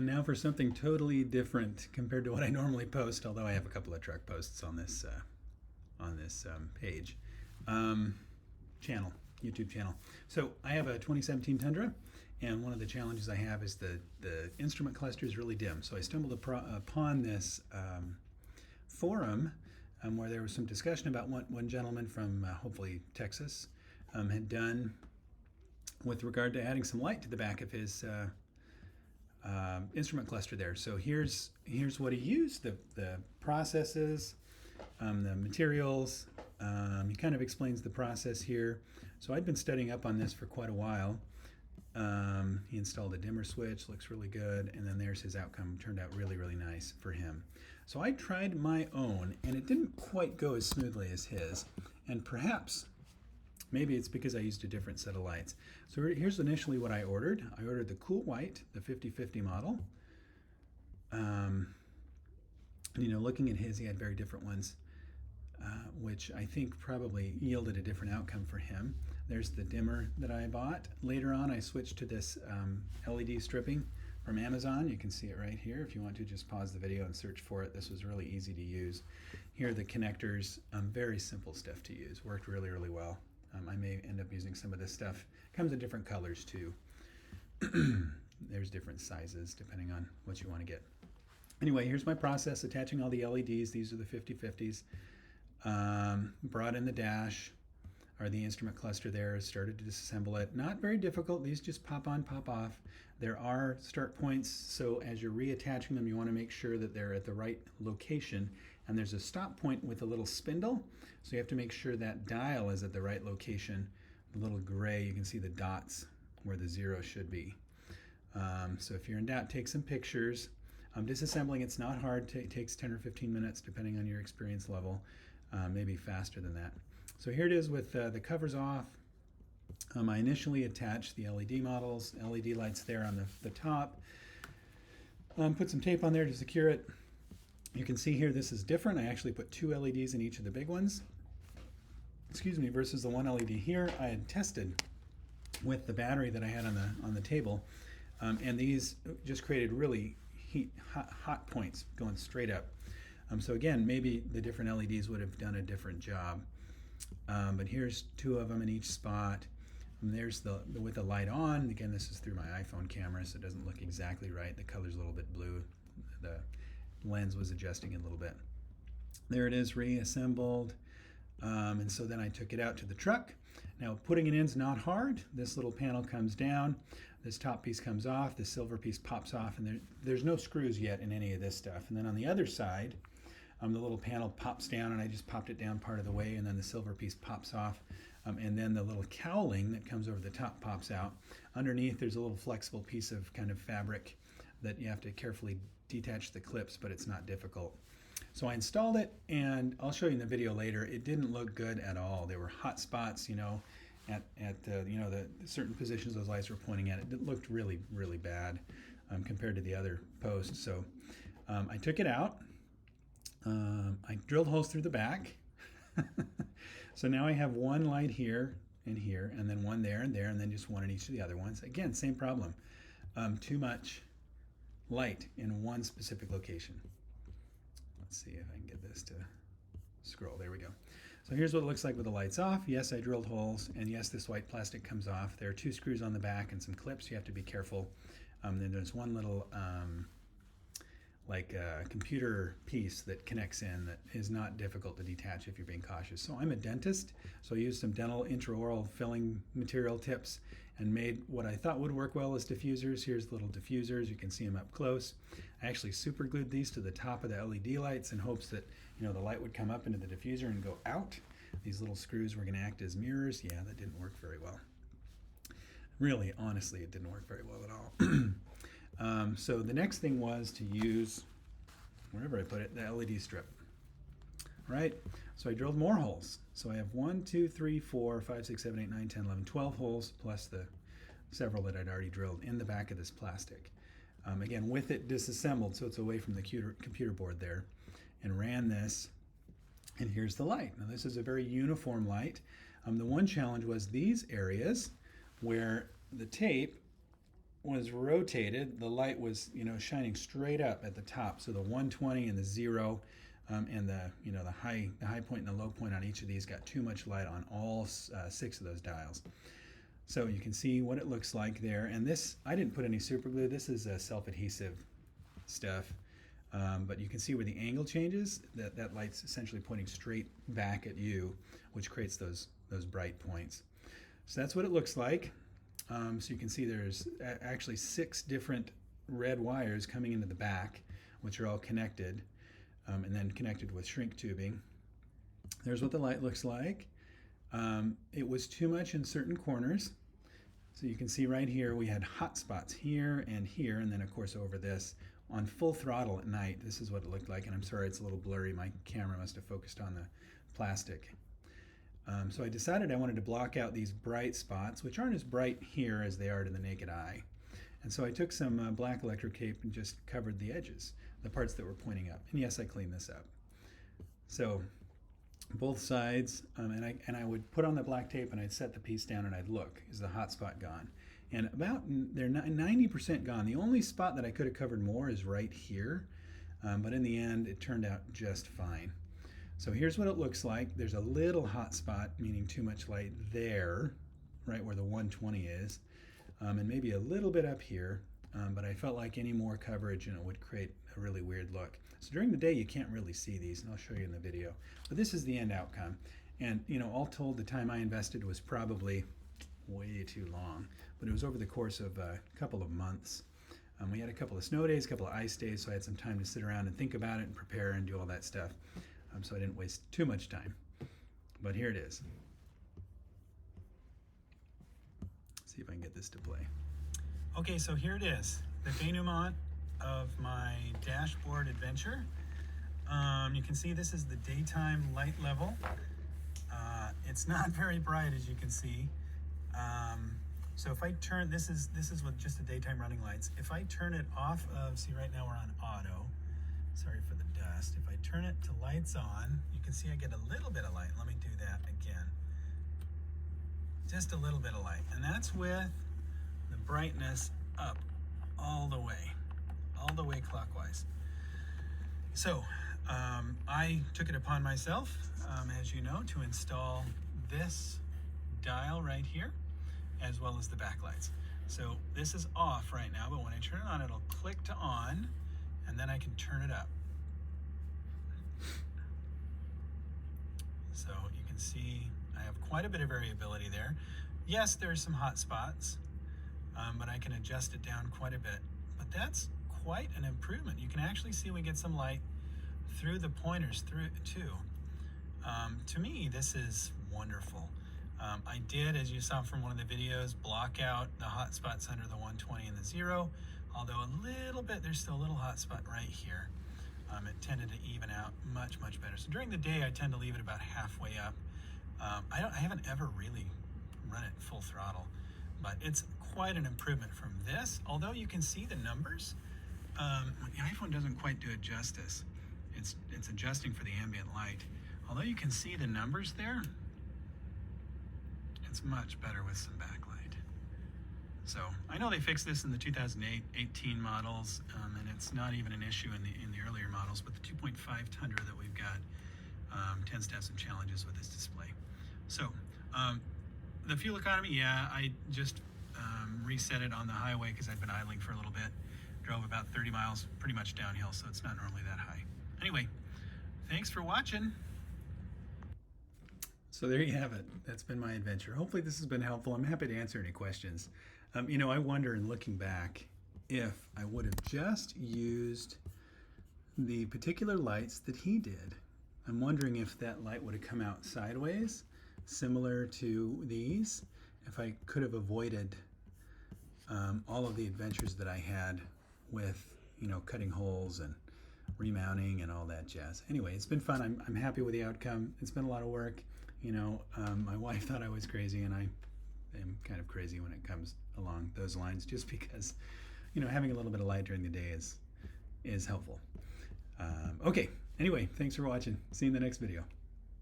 And now for something totally different compared to what I normally post, although I have a couple of truck posts on this page. Channel, YouTube channel. So I have a 2017 Tundra, and one of the challenges I have is the instrument cluster is really dim. So I stumbled upon this forum where there was some discussion about what one gentleman from hopefully Texas had done with regard to adding some light to the back of his instrument cluster there. So here's what he used, the processes, the materials. He kind of explains the process here. So I'd been studying up on this for quite a while. He installed a dimmer switch, looks really good, and then there's his outcome. Turned out really, really nice for him. So I tried my own, and it didn't quite go as smoothly as his, and perhaps maybe it's because I used a different set of lights. So here's initially what I ordered. I ordered the cool white, the 5050 model. Looking at his, he had very different ones, which I think probably yielded a different outcome for him. There's the dimmer that I bought. Later on, I switched to this LED stripping from Amazon. You can see it right here. If you want to, just pause the video and search for it. This was really easy to use. Here are the connectors. Very simple stuff to use. Worked really, really well. I may end up using some of this stuff. Comes in different colors too. There's different sizes depending on what you want to get. Anyway, here's my process attaching all the LEDs. These are the 5050s. Brought in the dash or the instrument cluster there, started to disassemble it. Not very difficult. These just pop on, pop off. There are start points, so as you're reattaching them, you want to make sure that they're at the right location. And there's a stop point with a little spindle, so you have to make sure that dial is at the right location. The little gray, you can see the dots where the zero should be. So if you're in doubt, take some pictures. Disassembling, it's not hard. It takes 10 or 15 minutes depending on your experience level, maybe faster than that. So here it is with the covers off. I initially attached the LED models, LED lights there on the top. Put some tape on there to secure it. You can see here this is different. I actually put 2 LEDs in each of the big ones, versus the 1 LED here. I had tested with the battery that I had on the table, and these just created really hot points going straight up. So again, maybe the different LEDs would have done a different job. But here's 2 of them in each spot. And there's with the light on. Again, this is through my iPhone camera, so it doesn't look exactly right. The color's a little bit blue. The lens was adjusting it a little bit. There it is, reassembled. And so then I took it out to the truck. Now putting it in is not hard. This little panel comes down. This top piece comes off. The silver piece pops off, and there's no screws yet in any of this stuff. And then on the other side, the little panel pops down, and I just popped it down part of the way, and then the silver piece pops off, and then the little cowling that comes over the top pops out. Underneath, there's a little flexible piece of kind of fabric that you have to carefully detach the clips, but it's not difficult. So I installed it, and I'll show you in the video later. It didn't look good at all. There were hot spots, at the certain positions those lights were pointing at. It looked really, really bad compared to the other posts. So I took it out. I drilled holes through the back. So now I have one light here and here, and then one there and there, and then just one in each of the other ones. Again, same problem. Too much light in one specific location. Let's see if I can get this to scroll. There we go. So here's what it looks like with the lights off. Yes, I drilled holes, and yes, this white plastic comes off. There are 2 screws on the back and some clips. You have to be careful. Then there's one little like a computer piece that connects in that is not difficult to detach if you're being cautious. So I'm a dentist, so I used some dental intraoral filling material tips and made what I thought would work well as diffusers. Here's little diffusers. You can see them up close. I actually super glued these to the top of the LED lights in hopes that the light would come up into the diffuser and go out. These little screws were going to act as mirrors. Yeah, that didn't work very well. Really, honestly, it didn't work very well at all. So the next thing was to use, wherever I put it, the LED strip. Right? So I drilled more holes. So I have 1, 2, 3, 4, 5, 6, 7, 8, 9, 10, 11, 12 holes, plus the several that I'd already drilled in the back of this plastic. Again, with it disassembled, so it's away from the computer board there, and ran this. And here's the light. Now this is a very uniform light. The one challenge was these areas where the tape was rotated, the light was, shining straight up at the top. So the 120 and the 0, and the high point and the low point on each of these got too much light on all 6 of those dials. So you can see what it looks like there. And this, I didn't put any super glue. This is self-adhesive stuff. But you can see where the angle changes. That light's essentially pointing straight back at you, which creates those bright points. So that's what it looks like. So you can see there's actually 6 different red wires coming into the back, which are all connected, and then connected with shrink tubing. There's what the light looks like. It was too much in certain corners. So you can see right here we had hot spots here, and then of course over this. On full throttle at night, this is what it looked like, and I'm sorry it's a little blurry. My camera must have focused on the plastic. So I decided I wanted to block out these bright spots, which aren't as bright here as they are to the naked eye. And so I took some black electric tape and just covered the edges, the parts that were pointing up. And yes, I cleaned this up. So both sides, and I would put on the black tape and I'd set the piece down and I'd look, is the hot spot gone? And they're 90% gone. The only spot that I could have covered more is right here, but in the end it turned out just fine. So here's what it looks like. There's a little hot spot, meaning too much light there, right where the 120 is, and maybe a little bit up here, but I felt like any more coverage would create a really weird look. So during the day you can't really see these, and I'll show you in the video. But this is the end outcome. And all told, the time I invested was probably way too long, but it was over the course of a couple of months. We had a couple of snow days, a couple of ice days, so I had some time to sit around and think about it and prepare and do all that stuff. So I didn't waste too much time. But here it is. See if I can get this to play. Okay, so here it is, the denouement of my dashboard adventure. You can see this is the daytime light level. It's not very bright, as you can see. So if I turn, this is with just the daytime running lights. If I turn it off of, see right now we're on auto. Sorry for the dust. If I turn it to lights on, you can see I get a little bit of light. Let me do that again. Just a little bit of light. And that's with the brightness up all the way clockwise. So I took it upon myself, as you know, to install this dial right here, as well as the backlights. So this is off right now, but when I turn it on, it'll click to on, and then I can turn it up. So you can see I have quite a bit of variability there. Yes, there's some hot spots, but I can adjust it down quite a bit. But that's quite an improvement. You can actually see we get some light through the pointers through too. To me, this is wonderful. I did, as you saw from one of the videos, block out the hot spots under the 120 and the 0, although a little bit, there's still a little hot spot right here. It tended to even out much better. So during the day, I tend to leave it about halfway up. I haven't ever really run it full throttle, but it's quite an improvement from this. Although you can see the numbers, the iPhone doesn't quite do it justice. It's adjusting for the ambient light. Although you can see the numbers there, it's much better with some backlight. So I know they fixed this in the 2018 models, and it's not even an issue in the earlier models, but the 2.5 Tundra that we've got tends to have some challenges with this display. So the fuel economy, yeah, I just reset it on the highway because I'd been idling for a little bit. Drove about 30 miles, pretty much downhill, so it's not normally that high. Anyway, thanks for watching. So there you have it. That's been my adventure. Hopefully this has been helpful. I'm happy to answer any questions. I wonder, in looking back, if I would have just used the particular lights that he did. I'm wondering if that light would have come out sideways, similar to these, if I could have avoided all of the adventures that I had with, cutting holes and remounting and all that jazz. Anyway, it's been fun. I'm happy with the outcome. It's been a lot of work. My wife thought I was crazy, and I am kind of crazy when it comes along those lines, just because, having a little bit of light during the day is helpful. Okay, anyway, thanks for watching. See you in the next video.